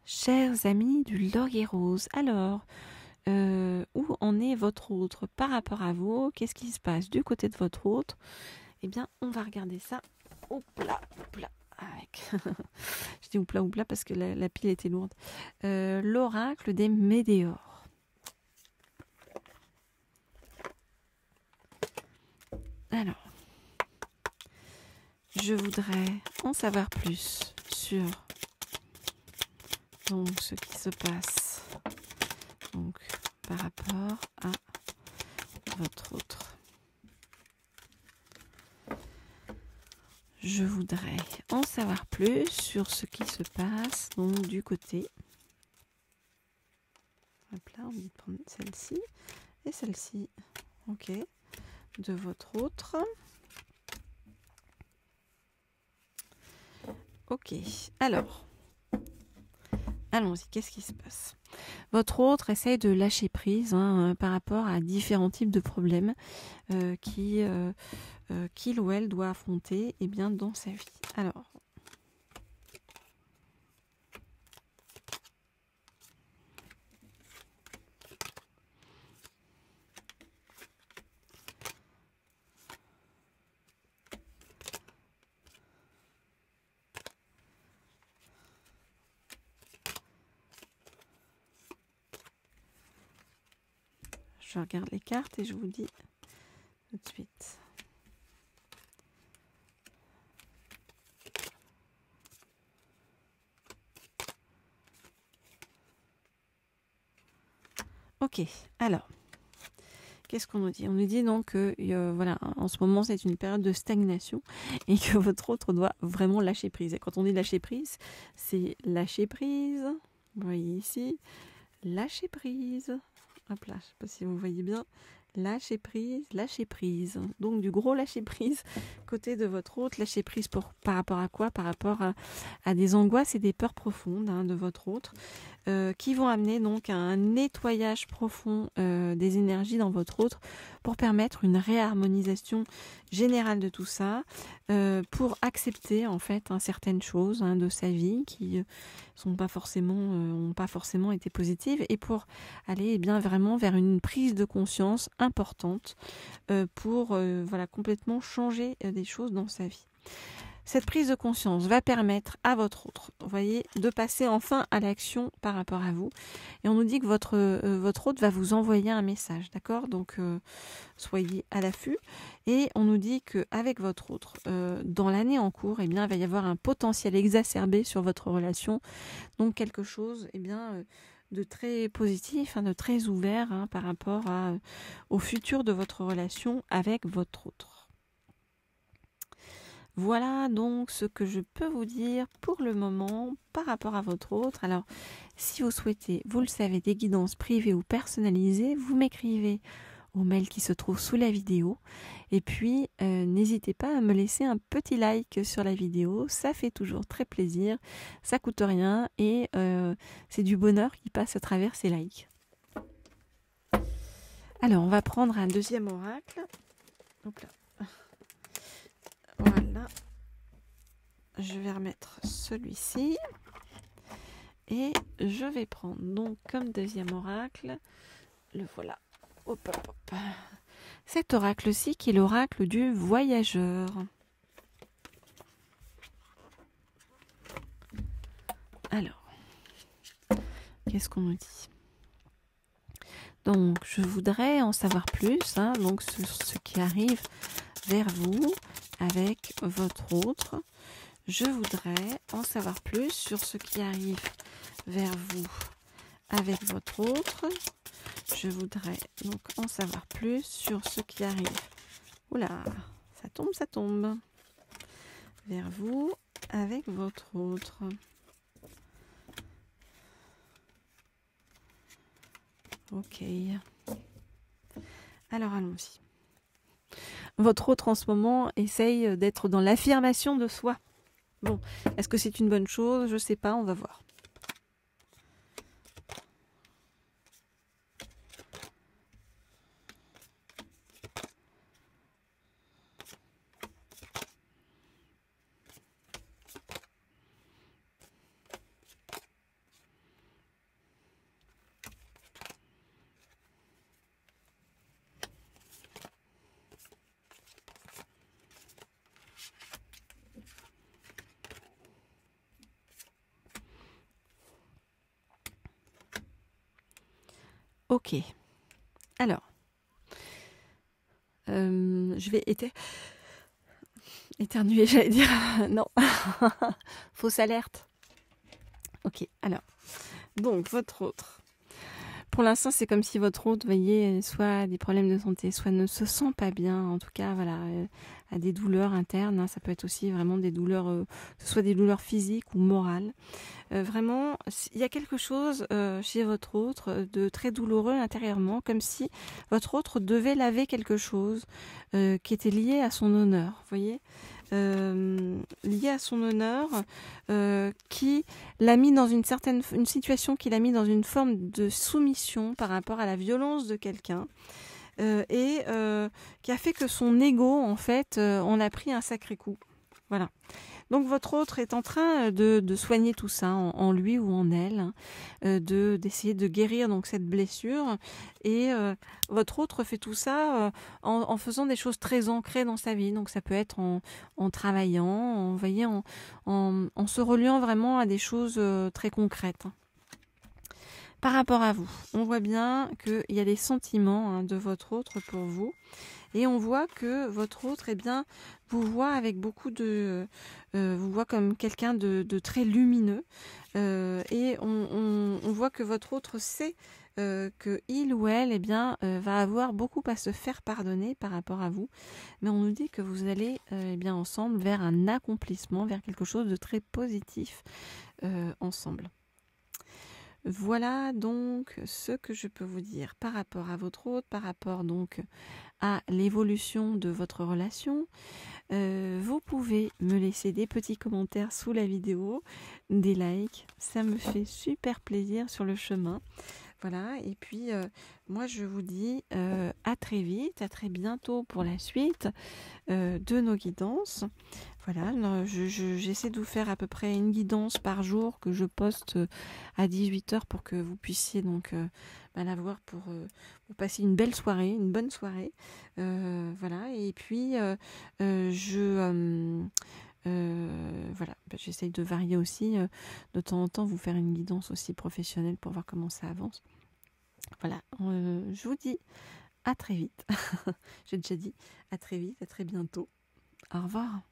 Chers amis du Laurier Rose, alors, où en est votre autre par rapport à vous? Qu'est-ce qui se passe du côté de votre autre? Eh bien, on va regarder ça. Oupla, oupla, avec. Je dis oupla parce que la pile était lourde. L'oracle des météores. Alors, je voudrais en savoir plus sur donc ce qui se passe donc par rapport à votre autre. Je voudrais en savoir plus sur ce qui se passe donc du côté. Hop là, on va prendre celle-ci et celle-ci. Ok, de votre autre. Ok, alors, allons-y, qu'est-ce qui se passe? Votre autre essaye de lâcher prise par rapport à différents types de problèmes qu'il ou elle doit affronter dans sa vie. Alors, je regarde les cartes et je vous dis tout de suite. Ok, alors, qu'est-ce qu'on nous dit? On nous dit donc que voilà, en ce moment c'est une période de stagnation et que votre autre doit vraiment lâcher prise. Et quand on dit lâcher prise, c'est lâcher prise, vous voyez ici, lâcher prise. Hop là, je ne sais pas si vous voyez bien. Lâcher prise. Donc du gros lâcher prise côté de votre autre. Lâcher prise par rapport à quoi? Par rapport à des angoisses et des peurs profondes de votre autre qui vont amener donc à un nettoyage profond des énergies dans votre autre pour permettre une réharmonisation générale de tout ça, pour accepter en fait certaines choses de sa vie qui sont pas forcément ont pas forcément été positives et pour aller vraiment vers une prise de conscience importante pour voilà complètement changer des choses dans sa vie. Cette prise de conscience va permettre à votre autre, vous voyez, de passer enfin à l'action par rapport à vous. Et on nous dit que votre autre va vous envoyer un message, d'accord? Donc, soyez à l'affût. Et on nous dit qu'avec votre autre, dans l'année en cours, il va y avoir un potentiel exacerbé sur votre relation. Donc, quelque chose, de très positif, de très ouvert par rapport au futur de votre relation avec votre autre. Voilà donc ce que je peux vous dire pour le moment par rapport à votre autre. Alors, si vous souhaitez, vous le savez, des guidances privées ou personnalisées, vous m'écrivez au mail qui se trouve sous la vidéo. Et puis, n'hésitez pas à me laisser un petit like sur la vidéo. Ça fait toujours très plaisir. Ça coûte rien et c'est du bonheur qui passe à travers ces likes. Alors, on va prendre un deuxième oracle. Hop là. Voilà. Je vais remettre celui-ci. Et je vais prendre donc comme deuxième oracle, le voilà. Hop, hop, hop. Cet oracle-ci qui est l'oracle du voyageur. Alors, qu'est-ce qu'on nous dit? Donc, je voudrais en savoir plus donc sur ce qui arrive vers vous avec votre autre. Je voudrais en savoir plus sur ce qui arrive vers vous avec votre autre. Je voudrais donc en savoir plus sur ce qui arrive. Oula, ça tombe. Vers vous avec votre autre. Ok. Alors allons-y. Votre autre en ce moment essaye d'être dans l'affirmation de soi. Bon, est-ce que c'est une bonne chose? Je sais pas, on va voir. Ok. Alors, je vais éternuer, j'allais dire. Non. Fausse alerte. Ok, alors. Donc, votre autre. Pour l'instant, c'est comme si votre autre, voyez, soit a des problèmes de santé, soit ne se sent pas bien. En tout cas, voilà, a des douleurs internes. Hein, ça peut être aussi vraiment des douleurs, que ce soit des douleurs physiques ou morales. Vraiment, il y a quelque chose chez votre autre de très douloureux intérieurement, comme si votre autre devait laver quelque chose qui était lié à son honneur, vous voyez, lié à son honneur, qui l'a mis dans une situation qui l'a mis dans une forme de soumission par rapport à la violence de quelqu'un. Et qui a fait que son ego, en fait, en a pris un sacré coup. Voilà. Donc votre autre est en train de soigner tout ça en lui ou en elle, hein, d'essayer de guérir donc cette blessure. Et votre autre fait tout ça en faisant des choses très ancrées dans sa vie. Donc ça peut être en travaillant, voyez, en se reliant vraiment à des choses très concrètes. Par rapport à vous, on voit bien qu'il y a des sentiments hein, de votre autre pour vous. Et on voit que votre autre, eh bien, vous voit avec beaucoup de... vous voit comme quelqu'un de très lumineux. Et on voit que votre autre sait que il ou elle, eh bien, va avoir beaucoup à se faire pardonner par rapport à vous. Mais on nous dit que vous allez, eh bien, ensemble vers un accomplissement, vers quelque chose de très positif ensemble. Voilà donc ce que je peux vous dire par rapport à votre autre, par rapport donc à l'évolution de votre relation. Vous pouvez me laisser des petits commentaires sous la vidéo, des likes, ça me fait super plaisir sur le chemin. Voilà, et puis moi je vous dis à très vite, à très bientôt pour la suite de nos guidances. Voilà, j'essaie de vous faire à peu près une guidance par jour que je poste à 18h pour que vous puissiez donc la voir pour passer une belle soirée, une bonne soirée. Voilà, et puis voilà, j'essaye de varier aussi, de temps en temps vous faire une guidance aussi professionnelle pour voir comment ça avance. Voilà, je vous dis à très vite. J'ai déjà dit à très vite, à très bientôt. Au revoir.